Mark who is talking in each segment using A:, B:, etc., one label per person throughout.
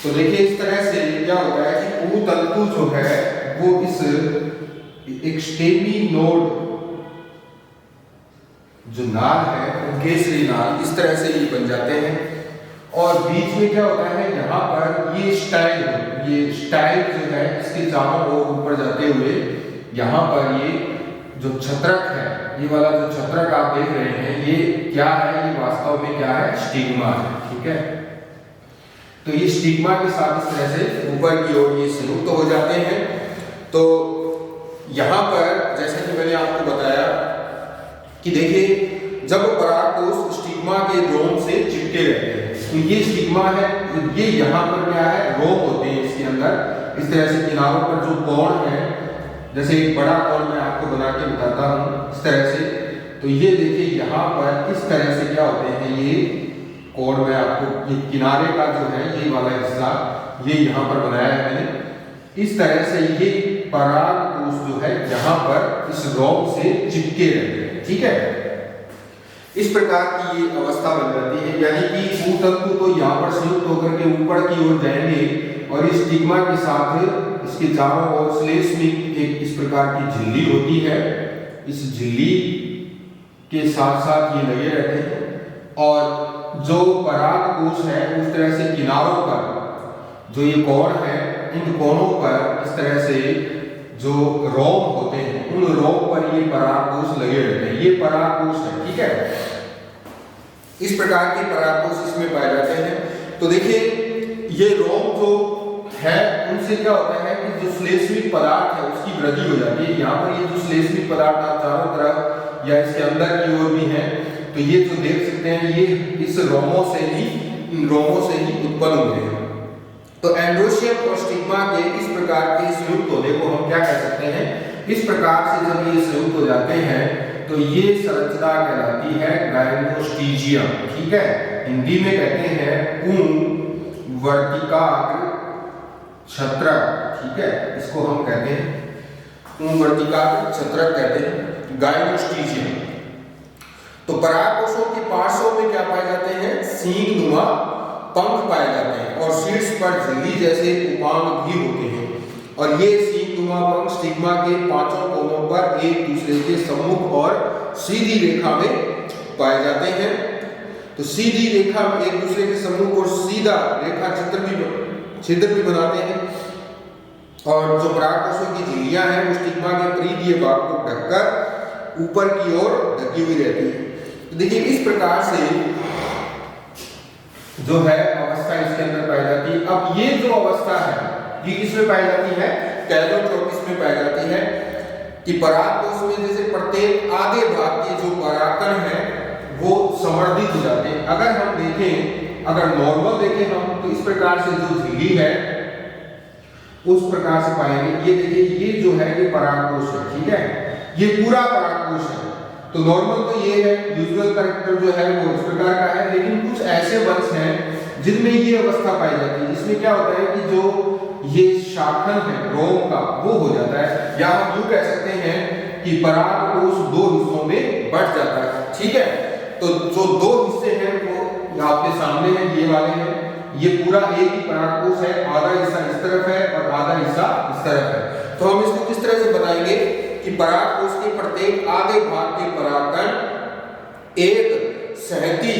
A: तो देखिए इस तरह से क्या होता है कि ऊ तंतु जो है वो इस एक स्टेमी नोड जो नाल है वो केसरी नाल इस तरह से ये बन जाते हैं। और बीच में क्या होता है, यहाँ पर ये स्टाइल जो है इसके चारों ओर ऊपर जाते हुए यहाँ पर ये जो छत्रक है, ये वाला जो छत्रक आप देख रहे हैं, ये क्या है, ये वास्तव में क्या है, स्टिग्मा है। ठीक है, तो ये स्टिग्मा के साथ इस तरह से ऊपर की ओर ये संयुक्त हो जाते हैं। तो यहाँ पर जैसे कि मैंने आपको बताया कि देखिए जब परागकोश स्टिग्मा के रोम से चिपके रहते हैं, तो ये स्टिग्मा है, ये यहाँ पर क्या है, रोम होते हैं इसके अंदर। इस तरह से किनारों पर जो कोण है, जैसे एक बड़ा कोण मैं आपको बना के बताता हूँ इस तरह से, तो ये देखिए यहाँ पर इस तरह से क्या होते हैं, ये कोण में आपको ये किनारे का जो है ये वाला हिस्सा ये यहाँ पर बनाया है मैंने। इस तरह से ये परागकोश जो है यहाँ पर इस रोम से चिपके रहते हैं। ठीक है, इस प्रकार की ये अवस्था बन जाती है, यानी कि ऊ तंतु तो यहाँ पर संयुक्त होकर के ऊपर की ओर जाएंगे और इस स्टिग्मा के साथ इसके चारों ओर श्लेष्म एक इस प्रकार की झिल्ली होती है। इस झिल्ली के साथ साथ ये लगे रहते हैं और जो परागकोश है उस तरह से किनारों पर जो ये कोण है, इन कोणों पर इस तरह से जो रोम होते हैं उन रोम पर ये परागकोश लगे रहते हैं। ये परागकोश है। ठीक है, इस प्रकार के परागकोश इसमें पाए जाते हैं। तो देखिए ये रोम जो है उनसे क्या होता है कि जो श्लेष्मिक पदार्थ है उसकी वृद्धि हो जाती है। यहाँ पर ये जो श्लेष्मिक पदार्थ आप चारों तरफ या इसके अंदर की ओर भी है, तो ये जो देख सकते हैं ये इस रोमों से ही उत्पन्न हुए हैं। तो एंडोशियम और स्टिग्मा के इस प्रकार के संयुक्त होने को हम क्या कह सकते हैं, इस प्रकार से जब ये संयुक्त हो जाते हैं तो ये संरचना कहलाती है गाइनोस्टिजियम। ठीक है, हिंदी में कहते हैं वर्तिकाग्र छत्रक। ठीक है, इसको हम कहते हैं वर्तिकाग्र छत्रक कहते हैं, गाइनोस्टिजियम। तो परागकोशों के पार्श्वों में क्या पाए जाते हैं, सींगनुमा पंख पाए जाते हैं और शीर्ष पर झिल्ली जैसे उपांग भी होते हैं। और ये सींगनुमा पंख स्टिग्मा के पांचों कोनों पर एक दूसरे के सम्मुख और सीधी रेखा में पाए जाते हैं। तो सीधी रेखा में एक दूसरे के सम्मुख और सीधा रेखा छिद्र भी बनाते हैं। और जो परागकोशों की झिल्लियां हैं वो स्टिग्मा के परिधीय भाग को ढककर ऊपर की ओर ढकी हुई रहती है। तो देखिए इस प्रकार से जो है अवस्था इसके अंदर पाई जाती है। अब ये जो अवस्था है ये किसमें पाई जाती है, कैलोट्रोपिस में पाई जाती है कि परागकोश में जैसे प्रत्येक आगे भाग के जो परागकण है वो समर्दित हो जाते हैं। अगर हम देखें, अगर नॉर्मल देखें हम, तो इस प्रकार से जो झिल्ली है उस प्रकार से पाएंगे। ये देखिए ये जो है ये परागकोश है। ठीक है, ये पूरा परागकोश है। तो नॉर्मल तो ये है, यूजुअल कैरेक्टर जो है वो इस प्रकार का है, लेकिन कुछ ऐसे वंश हैं जिनमें ये अवस्था पाई जाती है, जिसमें क्या होता है कि जो ये शाखन है रोम का वो हो जाता है, या हम यूं कह सकते हैं कि परागकोश दो हिस्सों में बढ़ जाता है। ठीक है, तो जो दो हिस्से हैं वो आपके सामने हैं, ये वाले हैं। ये पूरा एक ही परागकोश है, आधा हिस्सा इस तरफ है और आधा हिस्सा इस तरफ है। तो हम इसको किस तरह से बनाएंगे कि परागकोश के प्रत्येक आधे भाग के परागकण एक सहती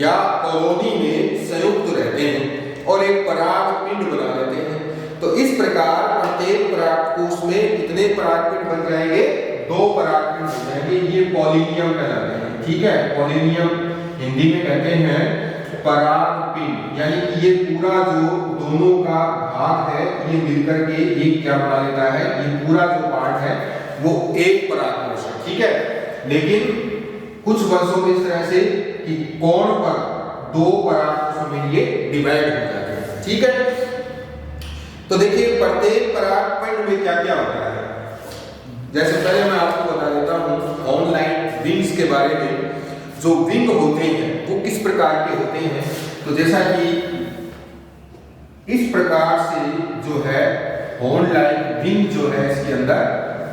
A: या कॉलोनी में संयुक्त रहते हैं और एक पराग पिंड बना लेते हैं। तो इस प्रकार प्रत्येक परागकोश में कितने परागपिंड बन जाएंगे, 2 परागपिंड हो जाएंगे। ये पॉलिनियम कहलाते हैं। ठीक है, पॉलिनियम हिंदी में कहते हैं परागपिंड, यानी कि ये पूरा जो दोनों का भाग है ये मिलकर के एक क्या बना लेता है, ये पूरा जो पार्ट है वो एक परागकोश है। ठीक है, लेकिन कुछ वर्षों में इस तरह से कि कोण पर 2 परागकोशों में ये डिवाइड हो जाते हैं। ठीक है, तो देखिए प्रत्येक परागपिंड में क्या क्या होता है। जैसे पहले मैं आपको बता देता हूँ ऑनलाइन विंग्स के बारे में। जो विंग होते हैं वो किस प्रकार के होते हैं, तो जैसा कि इस प्रकार से जो है ऑनलाइन विंग जो है इसके अंदर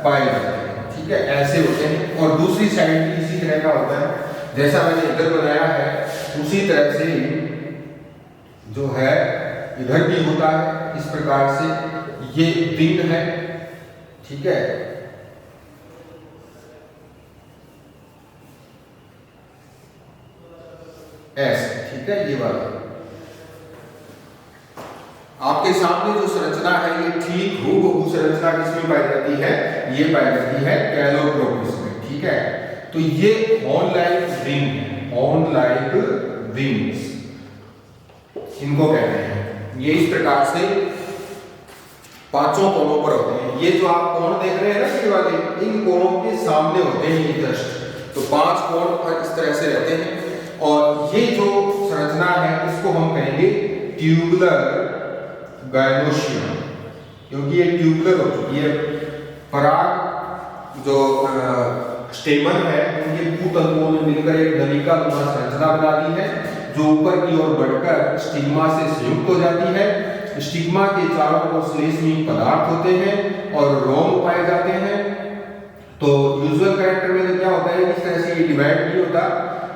A: पाए जाते हैं। ठीक है, ऐसे होते हैं। और दूसरी साइड भी इसी तरह का होता है, जैसा मैंने इधर बनाया है उसी तरह से जो है इधर भी होता है इस प्रकार से। ये विंग है, ठीक है। ऐसे, ठीक है। ये वाला आपके सामने जो संरचना है ये ठीक हूबहू संरचना किसमें पाई जाती है? ये पाई जाती है कैलोट्रोपिस में, ठीक है। तो ये हॉर्न लाइक विंग है, हॉर्न लाइक विंग्स इनको कहते हैं। ये इस प्रकार से पांचों कोनों पर होते हैं। ये जो आप कोण देख रहे हैं ना ये वाले, इन कोणों के सामने होते हैं ये जस्ट। तो 5 कोण पर इस तरह से रहते हैं। और ये जो संरचना है इसको हम कहेंगे ट्यूबुलर गायनोशियम, क्योंकि ये ट्यूबुलर हो चुकी है। पराग जो स्टेमन है उनके भूतंतुओं में मिलकर एक नलिका नुमा संरचना बना दी है, जो ऊपर की ओर बढ़कर स्टिग्मा से संयुक्त हो जाती है। स्टिग्मा के चारों ओर श्लेष्मिक पदार्थ होते हैं और रोम पाए जाते हैं। तो यूजुअल कैरेक्टर में क्या होता है, इस तरह से ये डिवाइड नहीं होता,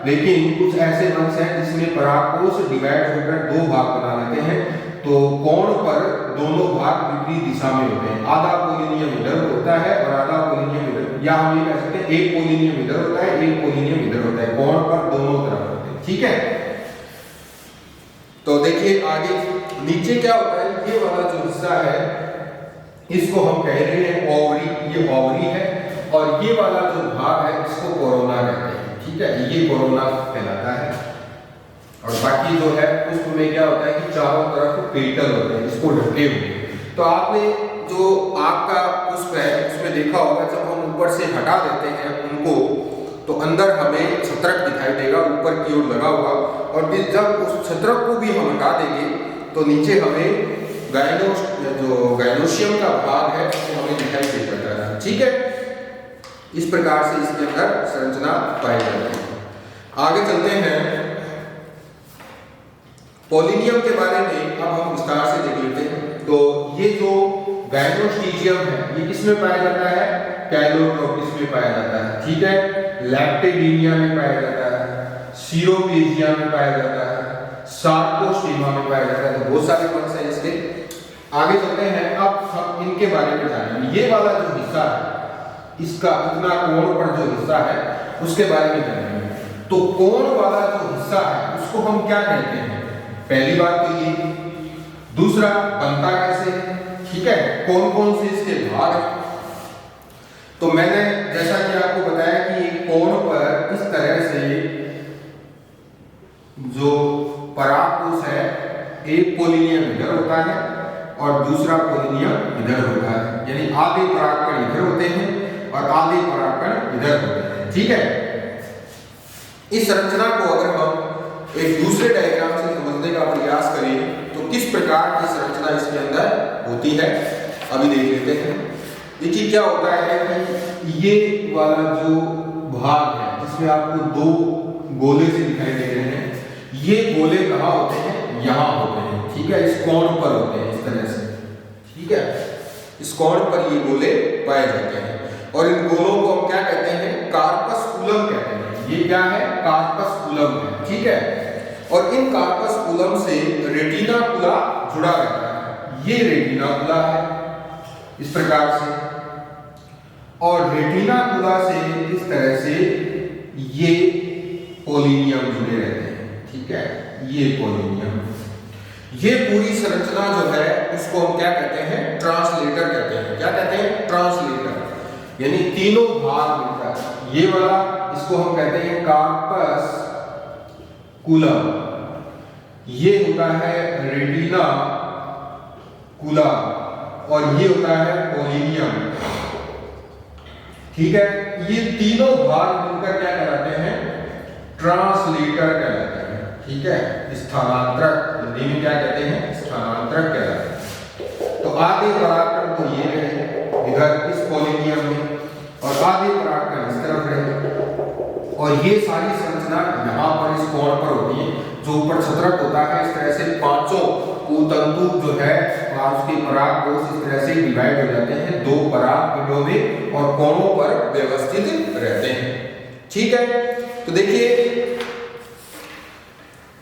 A: लेकिन कुछ ऐसे वंश हैं जिसमें परागकोश डिवाइड होकर 2 भाग बना लेते हैं। तो कोण पर दोनों भाग विपरीत दिशा में होते हैं। आधा पोलिनियम इधर होता है और आधा पोलिनियम इधर, या हम ये कह सकते हैं एक पोलिनियम इधर होता है, एक पोलिनियम इधर होता है। कोण पर दोनों तरफ होते हैं, ठीक है। तो देखिए आगे नीचे क्या होता है, ये वाला जो हिस्सा है इसको हम कह रहे हैं ओवरी, ये ओवरी है। और ये वाला जो भाग है इसको कोरोना कहते हैं, ठीक है। ये कोरोना कहलाता है। और बाकी जो है पुष्प में क्या होता है कि चारों तरफ पेटल होते हैं इसको ढके हुए। तो आपने जो आग का पुष्प है उसमें देखा होगा, जब हम ऊपर से हटा देते हैं उनको तो अंदर हमें छत्रक दिखाई देगा ऊपर की ओर लगा हुआ। और फिर जब उस छत्रक को भी हम हटा देंगे तो नीचे हमें गायनोशियम का भाग है वो हमें दिखाई दे जाता है, ठीक है। इस प्रकार से इसके अंदर संरचना पाई जाती है। आगे चलते हैं, पोलिनियम के बारे में अब हम विस्तार से देख लेते हैं। तो ये जो गायनोस्टिजियम है ये किसमें पाया जाता है? कैलोट्रोपिस में पाया जाता है, ठीक है। लैक्टेडिनिया में पाया जाता है, सीरोपेजिया में पाया जाता है, सार्कोस्टिमा में पाया जाता है। तो बहुत सारे वंश हैं इसके। आगे चलते हैं, अब हम इनके बारे में जानेंगे। ये वाला जो हिस्सा है इसका इतना कोण पर जो हिस्सा है उसके बारे में जानेंगे। तो कोण वाला जो हिस्सा है उसको हम क्या कहते हैं? पहली बात तो ये, दूसरा बनता कैसे है, ठीक है। कौन कौन से इसके भाग हैं? तो मैंने जैसा कि आपको बताया कि कोण पर इस तरह से जो परागकोश है एक पोलिनियम इधर होता है और दूसरा पोलिनियम इधर होता है, यानी आधे परागकण इधर होते हैं और आधे परागकण इधर होते हैं, ठीक है। इस संरचना को अगर हम एक दूसरे डायग्राम से समझने का प्रयास करें तो किस प्रकार की संरचना इसके अंदर होती है अभी देख लेते हैं। देखिए क्या होता है कि ये वाला जो भाग है जिसमें आपको 2 गोले से दिखाई दे रहे हैं, ये गोले कहाँ होते हैं? यहाँ होते हैं, ठीक है। इस कोण पर होते हैं इस तरह से, ठीक है। इस कोण पर ये गोले पाए जाते हैं और इन गोलों को हम क्या कहते हैं? कार्पस्कुलम कहते हैं। ये क्या है? कार्पस्कुलम है, ठीक है। और इन कार्पस्कुलम से रेटिनाकुला जुड़ा रहता है। ये रेटिनाकुला है इस प्रकार से, और रेटिनाकुला से इस तरह से ये पोलिनियम जुड़े रहते हैं, ठीक है। ये पोलिनियम, ये पूरी संरचना जो है उसको हम क्या कहते हैं? ट्रांसलेटर कहते हैं। क्या कहते हैं? ट्रांसलेटर, यानी तीनों भाग मिलकर ये वाला, इसको हम कहते हैं कार्पस कुलम, ये होता है रेटिना कुला, और ये होता है पोलिनियम, ठीक है। ये तीनों भाग मिलकर क्या कहलाते हैं? ट्रांसलेटर कहलाते हैं, ठीक है। स्थानांतरक, हिंदी में क्या कहते हैं? स्थानांतरक कहलाते हैं। तो आधे परागकण तो ये रहे इधर इस पोलिनियम में और आधे परागकण इस तरफ रहे, और ये सारी संरचना यहाँ पर इस कोण पर होती है। जो ऊपर छत्रक होता है इस तरह से पांचों तंतु जो है और उसके परागकोश इस तरह से डिवाइड हो जाते हैं 2 परागपिंडों में और कोणों पर व्यवस्थित रहते हैं, ठीक है। तो देखिए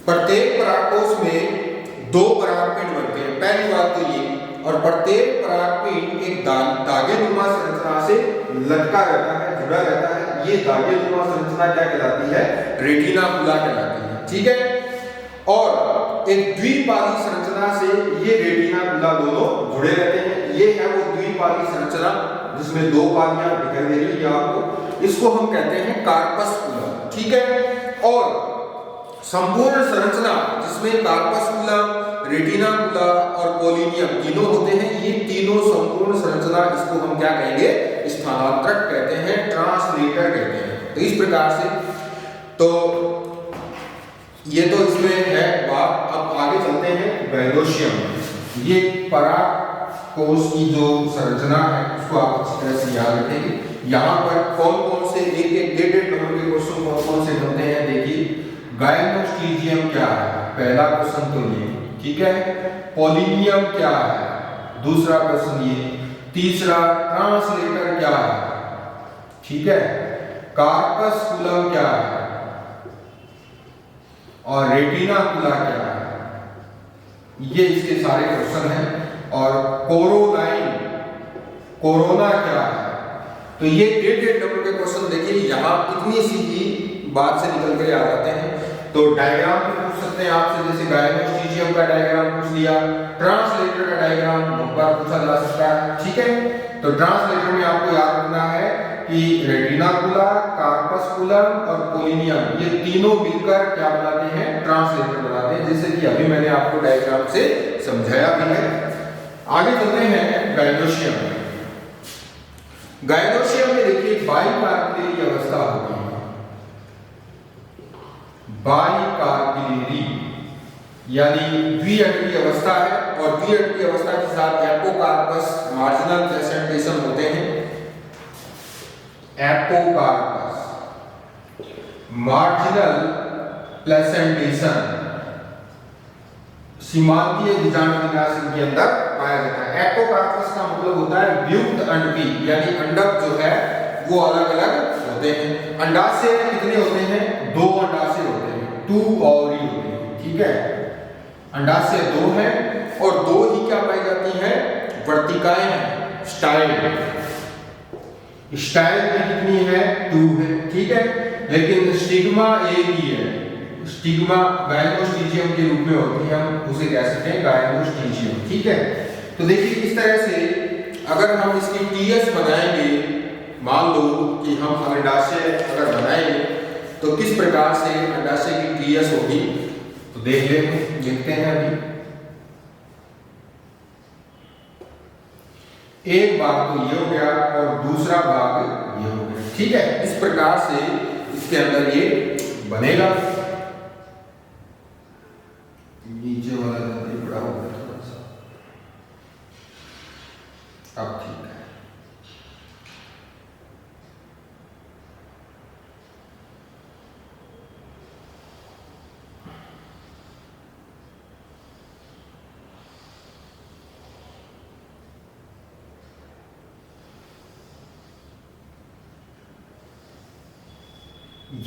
A: प्रत्येक परागकोश में दो परागपिंड बनते हैं, पहली बात तो ये। और प्रत्येक परागपिंड एक धागेनुमा संरचना से लटका रहता है, जुड़ा रहता है। ये धागेनुमा संरचना क्या कहलाती है? रेटिनाकुला कहलाती है, ठीक है। और एक द्विपादी संरचना से ये रेटिनाकुला दोनों जुड़े रहते हैं। ये है वो द्विपादी संरचना जिसमें दो पादियां दिखाई दे रही है आपको, इसको हम कहते हैं कार्पस्कुलम, ठीक है। और संपूर्ण संरचना जिसमें कार्पस्कुलम, रेटिनाकुला और पोलिनियम तीनों होते हैं, ये तीनों संपूर्ण संरचना, इसको हम क्या कहेंगे? स्थानांतरक कहते हैं, ट्रांसलेटर कहते हैं। तो इस प्रकार से तो ये तो इसमें है बात। अब आगे चलते हैं गैनोशियम। ये परागकोश की जो संरचना है उसको आप अच्छी तरह से याद रखेंगे। यहाँ पर कौन कौन से एक डेढ़ नंबर के क्वेश्चन कौन कौन से बनते हैं देखिए। गायनोस्टीजियम क्या है? पहला क्वेश्चन तो ये, ठीक है। पोलिनियम क्या है? दूसरा क्वेश्चन ये। तीसरा ट्रांसलेटर क्या है? ठीक है। कार्पस्कुलम क्या है? और रेटिनाकुला क्या है? ये इसके सारे क्वेश्चन हैं। और कोरोनाइन, कोरोना क्या है? तो ये डेढ़ नंबर के क्वेश्चन देखिए। यहाँ इतनी सी ही बात से निकल कर आ जाते हैं। तो डायग्राम भी पूछ सकते हैं आपसे, जैसे गायनोस्टीजियम का डायग्राम पूछ लिया, ट्रांसलेटर का डायग्राम बहुत बार पूछा जा सकता है, ठीक है। तो ट्रांसलेटर में आपको याद रखना है कि रेटिनाकुला, कार्पस्कुलम और पोलिनियम ये तीनों मिलकर क्या बनाते हैं? ट्रांसलेटर बनाते हैं, जैसे कि अभी मैंने आपको डायग्राम से समझाया भी है। आगे चलते हैं गायनोशियम में। गायनोशियम में देखिए बाइकार्पिलेरी अवस्था होती है। बाइकार्पिलेरी यानी द्विअंडी अवस्था है। और द्विअंडी अवस्था के साथ एपोकार्पस, मार्जिनल प्लेसेंटेशन होते हैं। एपोकार्पस, मार्जिनल प्लेसेंटेशन सीमांतीय बीजाणुविन्यास के अंदर पाया जाता है। एपोकार्पस का मतलब होता है व्युक्त अंडकी, यानी अंडक जो है वो अलग अलग होते हैं। अंडाशय कितने होते हैं? दो अंडाशय होते हैं, 2 ओवरी होते हैं, ठीक है। अंडाशय 2 है और 2 ही क्या पाई जाती हैं? वर्तिकाएं हैं, स्टाइल। स्टाइल में कितनी है? 2 है, ठीक है। लेकिन स्टिग्मा एक ही है। स्टिग्मा गायनोस्टीजियम के रूप में होती है, हम उसे कह सकते हैं गायनोस्टीजियम, ठीक है। तो देखिए इस तरह से अगर हम इसकी टीएस बनाएंगे, मान लो कि हम अंडाशय अगर बनाएंगे तो किस प्रकार से अंडाशय की टीएस होगी, तो देखते हैं अभी। एक भाग तो ये हो गया और दूसरा भाग ये हो गया, ठीक है। इस प्रकार से इसके अंदर ये बनेगा। नीचे वाला जल्दी बड़ा हो गया थोड़ा सा, अब ठीक है।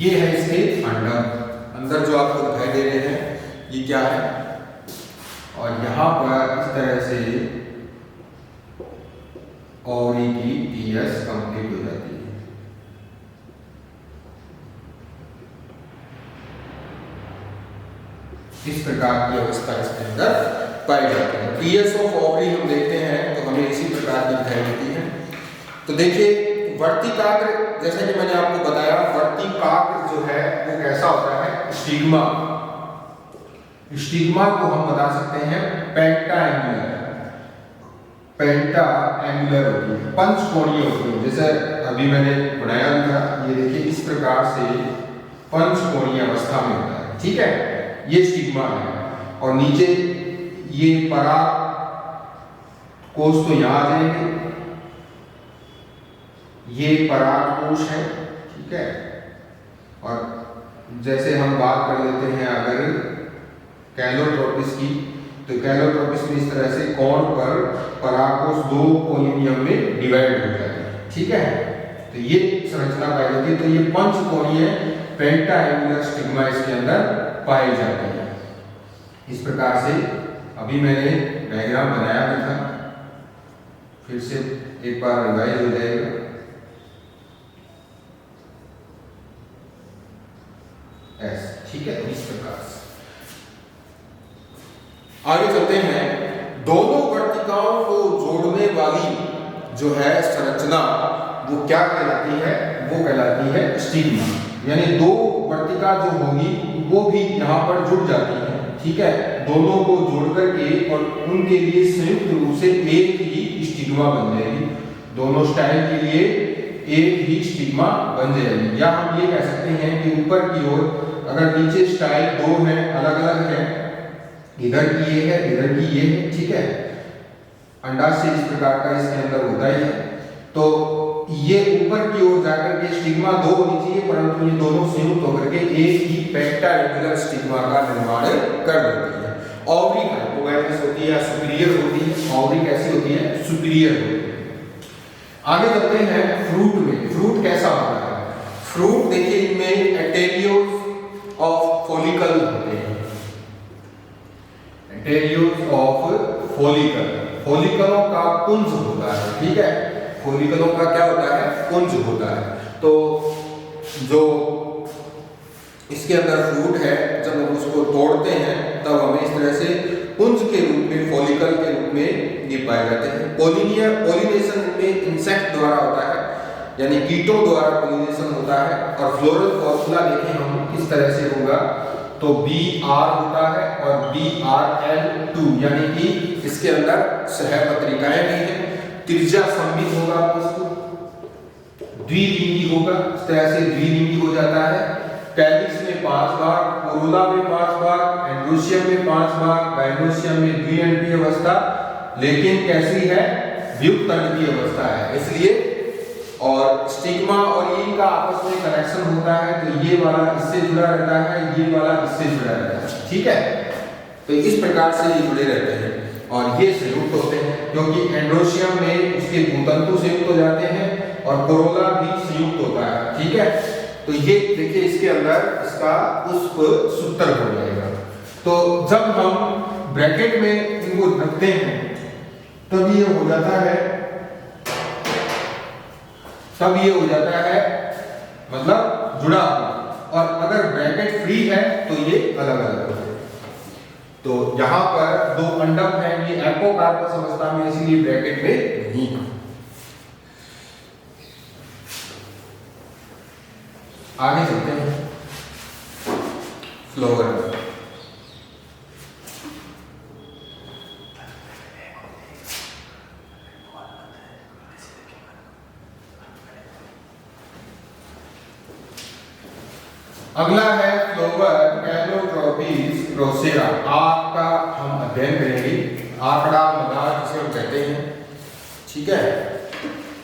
A: ये है इसके अंदर जो आपको दिखाई दे रहे हैं ये क्या है, और यहां पर इस तरह से ओवरी की टीएस कंप्लीट हो जाती है। इस प्रकार की अवस्था इसके अंदर पाई जाती है। टीएस ऑफ ओवरी हम देखते हैं तो हमें इसी प्रकार की दिखाई देती है। तो देखिए वर्तिकाग्र, जैसे कि मैंने आपको बताया, वर्तिकाग्र जो है वो कैसा होता है? स्टिग्मा। स्टिग्मा को हम बता सकते हैं पेंटाएंगुलर। पेंटाएंगुलर होती है, पंचकोणीय होती है। जैसे अभी मैंने बनाया था, ये देखिए इस प्रकार से पंचकोणीय अवस्था में होता है, ठीक है। ये स्टिग्मा है। और नीचे ये पराग कोष तो यहाँ आ जाएंगे, ये परागकोश है, ठीक है। और जैसे हम बात कर लेते हैं अगर कैलोट्रोपिस की, तो कैलोट्रोपिस में इस तरह से कोण पर परागकोश 2 कोलिनियम में डिवाइड हो जाते हैं, ठीक है। तो ये संरचना पाई जाती है। तो ये पंचकोणीय पेंटाएंगुलर स्टिग्मा इसके अंदर पाई जाती है। इस प्रकार से अभी मैंने डायग्राम बनाया भी था, फिर से एक बार रिवाइज हो जाएगा। ऐसे, ठीक है। इस प्रकार से आगे चलते हैं। दोनों वर्तिकाओं को जोड़ने वाली जो है संरचना वो क्या कहलाती है? वो कहलाती है स्टिग्मा। यानी दो वर्तिका जो होगी वो भी यहाँ पर जुड़ जाती है, ठीक है। दोनों को जोड़ करके और उनके लिए संयुक्त रूप से एक ही स्टिग्मा बन जाएगी। दोनों स्टाइल के लिए एक ही स्टिग्मा बन जाएगी। या हम ये कह सकते हैं कि ऊपर की ओर अगर नीचे स्टाइल दो है, अलग अलग है, इधर की ये है, इधर की ये है, ठीक है। अंडाशय इस प्रकार का इसके अंदर होता ही है। तो ये ऊपर की ओर जाकर के स्टिग्मा दो होनी चाहिए, परंतु ये दोनों संयुक्त होकर के एक ही पेप्टाइडुलर स्टिग्मा का निर्माण कर देती है। ओवरी हाइपोगाइनस होती है या सुपीरियर होती है। ओवरी कैसी होती है? सुपीरियर होती है। आगे चलते हैं फ्रूट में। फ्रूट कैसा होता है? फ्रूट देखिए इनमें एटेरियोस ऑफ फॉलिकल होते हैं। एटेरियोस ऑफ फॉलिकल, फॉलिकलों का पुंज होता है, ठीक है। फॉलिकलों का क्या होता है? पुंज होता है। तो जो इसके अंदर फ्रूट है, जब हम उसको तोड़ते हैं तब हमें इस तरह से पुंज के रूप में, फॉलिकल के रूप में ये पाए जाते हैं। पोलिनेशन में इंसेक्ट द्वारा होता है, यानी कीटों द्वारा पोलिनेशन होता है। और फ्लोरल फॉर्मूला देखें हम किस तरह से होगा, तो BR होता है और BRL2, यानी कि इसके अंदर सहपत्रिकाएं भी हैं। त्रिज्या सममित होगा, उसको द्विलिंगी होगा, इस तरह से द्विलिंगी हो जाता है। कैलिक्स में 5 भाग, कोरोला में 5 भाग, एंड्रोशियम में 5 भाग, गाइनोशियम में द्विअंडीय अवस्था, लेकिन कैसी है? व्युत्तंडीय अवस्था है। इसलिए और स्टिग्मा और इनका आपस में कनेक्शन होता है, तो ये वाला इससे जुड़ा रहता है, ये वाला इससे जुड़ा रहता है, ठीक है। तो इस प्रकार से ये जुड़े रहते हैं और ये संयुक्त होते हैं, क्योंकि एंड्रोशियम में उसके भूतंतु संयुक्त हो जाते हैं और कोरोला भी संयुक्त होता है, ठीक है। तो ये देखिए इसके अंदर इसका पुष्प सूत्र हो जाएगा। तो जब हम ब्रैकेट में इनको रखते हैं तब ये हो जाता है, मतलब जुड़ा हुआ। और अगर ब्रैकेट फ्री है तो ये अलग अलग होते हैं। तो यहाँ पर दो अंडक हैं, ये एपोकार्पस अवस्था में, इसीलिए ब्रैकेट में नहीं है। आगे चलते हैं फ्लोवर। अगला है फ्लोवर कैलोट्रोपिस रोसेरा। आँख का हम अध्ययन करेंगे। आंकड़ा मदार जिसे हम कहते हैं, ठीक है।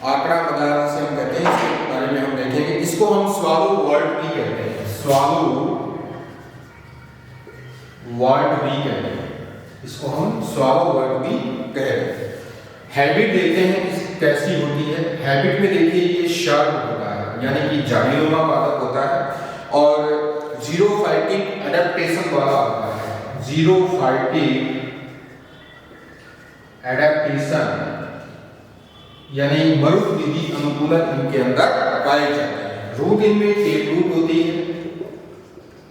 A: आंकड़ा मदार जिसे हम कहते हैं, इसके बारे में हम देखेंगे। इसको हम स्वालो वर्ड भी कहते हैं, स्वालो वर्ड भी कहते हैं, इसको हम स्वालो वर्ड भी कहते हैं। हैबिट देखते हैं कैसी होती है। हैबिट में देखिए ये शर्ट होता है, यानी कि जालीनुमा पादप होता है और जीरोफाइटिक एडेप्टेशन वाला होता है। जीरोफाइटिक एडेप्टेशन यानी मरुत विधि अनुकूलन इनके अंदर पाए जाते हैं। रूट इनमें टेप रूट होती है,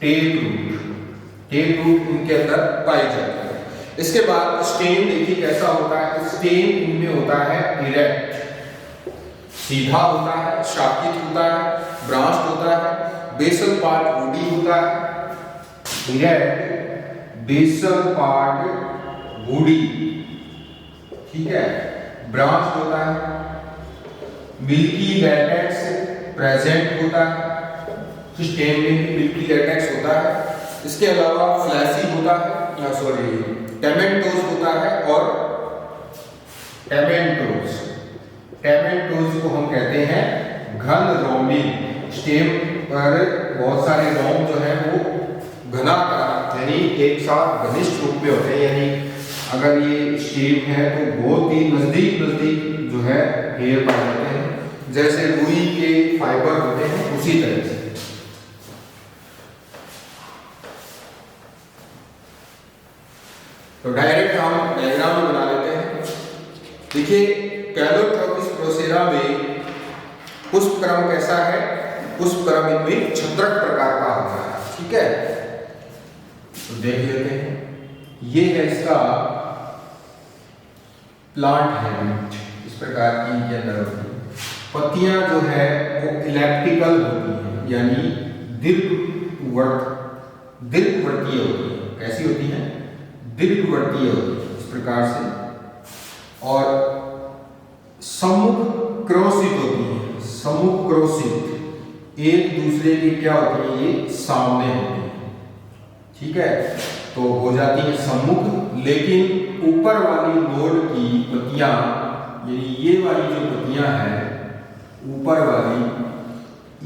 A: टेप रूट इनके अंदर पाई जाती है। इसके बाद स्टेम देखिए कैसा होता है। स्टेम इनमें होता है इरेक्ट, सीधा होता है, शाखित होता है, ब्रांच्ड होता है। बेसल पार्ट वुडी होता है, इरेक्ट बेसल पार्ट वुडी, ठीक है, ब्रांच होता है। मिल्की लैटेक्स प्रेजेंट होता है, स्टेम में भी मिल्की लैटेक्स होता है। इसके अलावा फ्लैसी होता है, टेमेंटोज होता है और टेमेंटोज को हम कहते हैं घन रोमिन। स्टेम पर बहुत सारे रोम जो है वो घनाकार यानी एक साथ घनिष्ठ रूप में होते हैं, यानी अगर ये स्टेम है तो बहुत ही नजदीक जो है हेयर पाए जाते हैं, जैसे रुई के फाइबर होते हैं उसी तरह से। तो डायरेक्ट हम डायग्राम में बना लेते हैं। देखिए कैलोट्रोपिस प्रोसेरा में पुष्प क्रम कैसा है? पुष्प क्रम इनमें छत्रक प्रकार का होता है। ठीक है, तो देख लेते हैं। ये है इसका प्लांट हैबिट, इस प्रकार की इनके अंदर होती है। पत्तियां जो है वो इलेप्टिकल होती हैं, यानी दीर्घवर्तीय होती है। कैसी होती है? दीर्घवर्तीय होती है, इस प्रकार से। और सम्मुख क्रोशित होती है। सम्मुख क्रोशित, एक दूसरे की क्या होती है? ये सामने होती है। ठीक है, तो हो जाती है सम्मुख, लेकिन ऊपर वाली नोड की पत्तियां, यानी ये वाली जो पत्तियां हैं ऊपर वाली,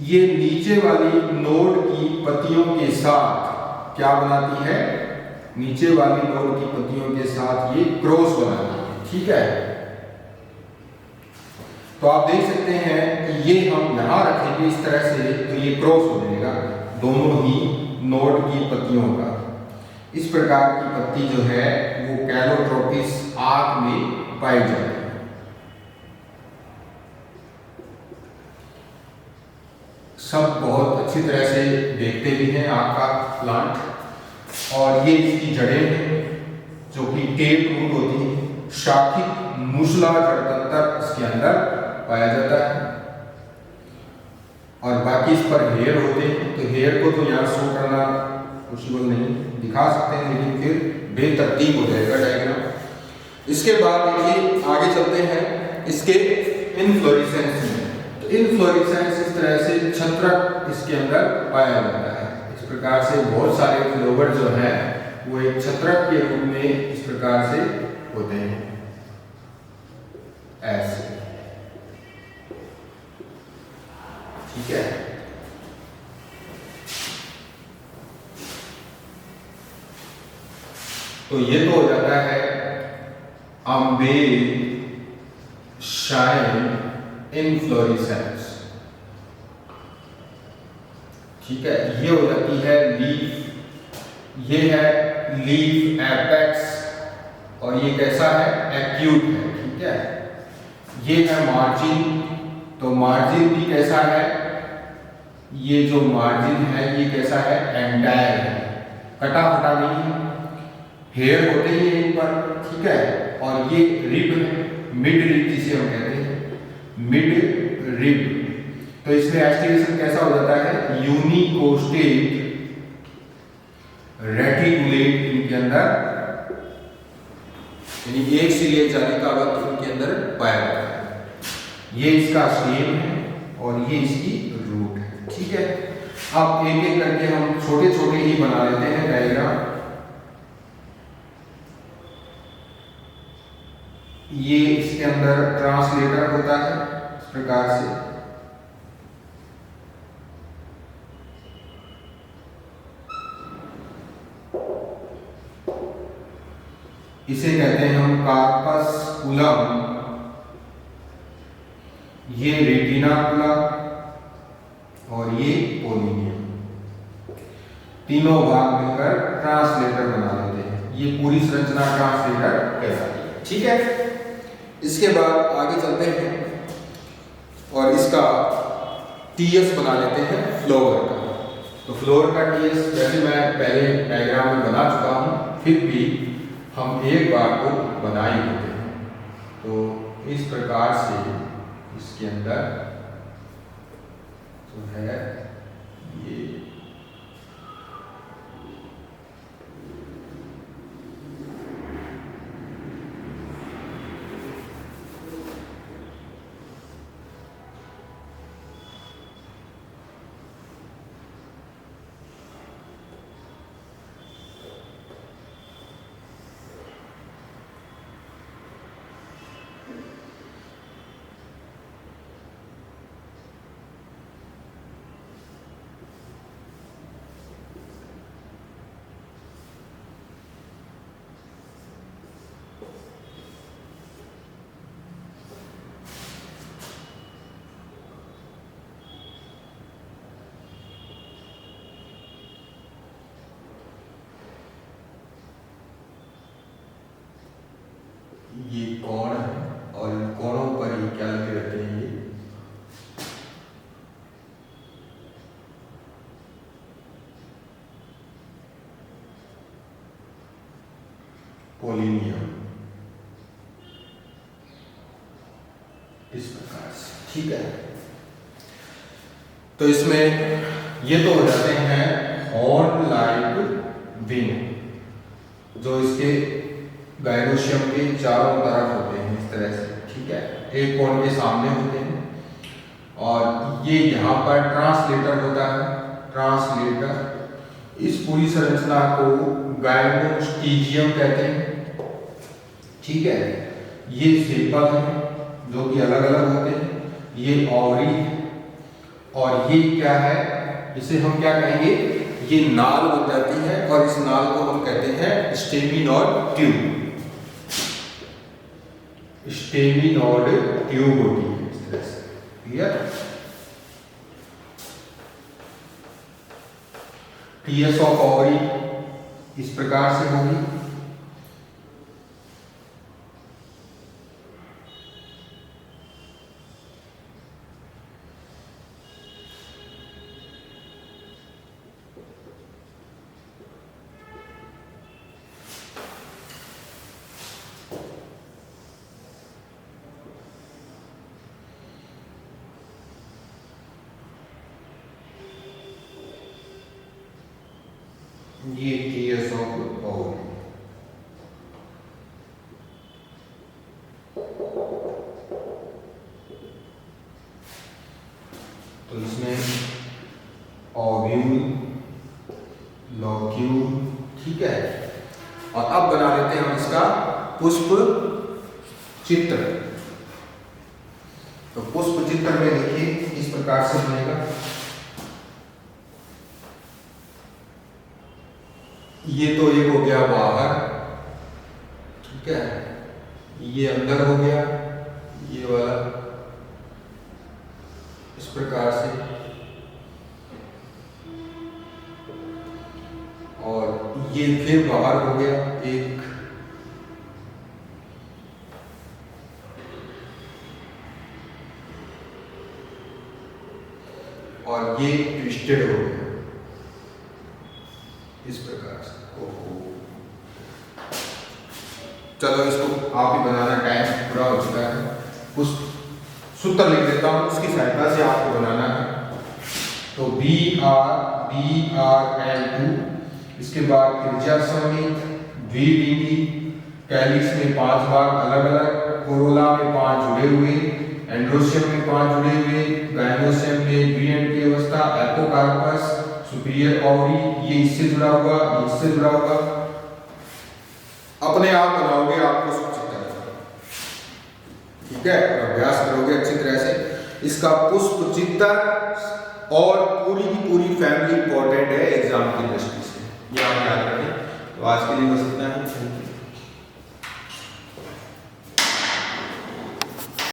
A: ये नीचे वाली नोड की पत्तियों के साथ क्या बनाती है? नीचे वाली नोड की पत्तियों के साथ ये क्रॉस बनाती है। ठीक है, तो आप देख सकते हैं कि ये हम यहां रखेंगे इस तरह से, तो ये क्रॉस हो जाएगा दोनों ही नोड की पत्तियों का। इस प्रकार की पत्ती जो है वो कैलोट्रोपिस आंख में पाई जाती है। सब बहुत अच्छी तरह से देखते भी हैं आंख का प्लांट। और ये इसकी जड़ें हैं जो कि टेप रूट होती है। शाखित मूसला जड़तंत्र इसके अंदर पाया जाता है। और बाकी इस पर हेयर होते हैं, तो हेयर को तो यहाँ शो करना पॉसिबल नहीं, दिखा सकते हैं लेकिन फिर बेतरतीब हो जाएगा डायग्राम। इसके बाद देखिए आगे चलते हैं इसके इनफ्लोरेसेंस में। तो इनफ्लोरेसेंस इस तरह से छत्रक इसके अंदर पाया जाता है। इस प्रकार से बहुत सारे फ्लावर जो है वो एक छत्रक के रूप में इस प्रकार से होते हैं, ऐसे। ठीक है, तो ये तो हो जाता है अम्बेल शाइन इनफ्लोरेसेंस। ठीक है, ये हो जाती है लीफ। ये है लीफ एपेक्स, और ये कैसा है? एक्यूट है। ठीक है, ये है मार्जिन। तो मार्जिन भी कैसा है? ये जो मार्जिन है ये कैसा है? एंटायर है, कटा फटा नहीं है। हेयर होते ही है इन पर। ठीक है, और ये रिब है, मिड रिब जिसे हम कहते हैं, मिड रिब। तो इसमें एस्टिकेशन कैसा हो जाता है? यूनिकोस्टेट रेटिकुलेट इनके अंदर, यानी एक सिलियर जाने का वक्त इनके अंदर पाया जाता है। ये इसका स्टेम है और ये इसकी रूट है। ठीक है, अब एक एक करके हम छोटे छोटे ही बना लेते हैं डायग्राम। ये इसके अंदर ट्रांसलेटर होता है इस प्रकार से। इसे कहते हैं हम कार्पस्कुलम, ये रेटिनाकुलम और ये पोलिनियम। तीनों भाग मिलकर ट्रांसलेटर बना लेते हैं। ये पूरी संरचना ट्रांसलेटर कहलाती है। ठीक है, इसके बाद आगे चलते हैं और इसका टीएस बना लेते हैं फ्लोवर का। तो फ्लोवर का टीएस जैसे मैं पहले डायग्राम में बना चुका हूँ, फिर भी हम एक बार को बना ही लेते हैं। तो इस प्रकार से इसके अंदर जो है ये ये कोण है और इन कोणों पर ये क्या लगे रहते हैं, ये पोलिनियम, इस प्रकार से। ठीक है, तो इसमें ये तो हो जाते हैं हॉर्न लाइक विंग जो इसके गायनोशियम के चारों तरफ होते हैं इस तरह से। ठीक है, एक कोण के सामने होते हैं और ये यहाँ पर ट्रांसलेटर होता है। ट्रांसलेटर, इस पूरी संरचना को गायनोस्टीजियम कहते हैं। ठीक है, ये सेपल है जो कि अलग अलग होते हैं, ये ओवरी, और ये क्या है, इसे हम क्या कहेंगे, ये नाल बन जाती है और इस नाल को हम कहते हैं स्टेमिनोड ट्यूब। स्टेमिनोड ट्यूब होती है इस तरह से। क्लियर? टीएस ऑफ ओवरी इस प्रकार से होगी। ये टीएस ऑफ ओवरी। तो इसमें ओव्यूल, लोक्यूल। ठीक है, और अब बना लेते हैं हम इसका पुष्प चित्र। तो पुष्प चित्र में देखिए इस प्रकार से बनेगा। ये तो एक हो गया बाहर, ठीक है, ये अंदर हो गया, ये वाला इस प्रकार से, और ये फिर बाहर हो गया एक, और ये ट्विस्टेड हो गया इस प्रकार से। चलो इसको आप ही बनाना, टाइम पूरा हो चुका है। उस सूत्र लिख देता हूँ, उसकी सहायता से आपको बनाना है। तो BR2, इसके बाद त्रिज्या समित, द्विलिंगी, कैलिक्स में 5 भाग अलग अलग, कोरोला में 5 जुड़े हुए, एंड्रोशियम में 5 जुड़े हुए, गायनोशियम में द्विएंड की अवस्था, एपोकार्पस, सुपीरियर ओवरी, ये इससे जुड़ा हुआ, ये इससे जुड़ा हुआ। अपने आप बनाओगे, आपको सब चित्र, ठीक है, अभ्यास करोगे अच्छी तरह से। इसका पुष्प चित्र और पूरी की पूरी फैमिली इंपॉर्टेंट है एग्जाम की दृष्टि से, ये आप याद रखें। तो आज के लिए बस इतना ही।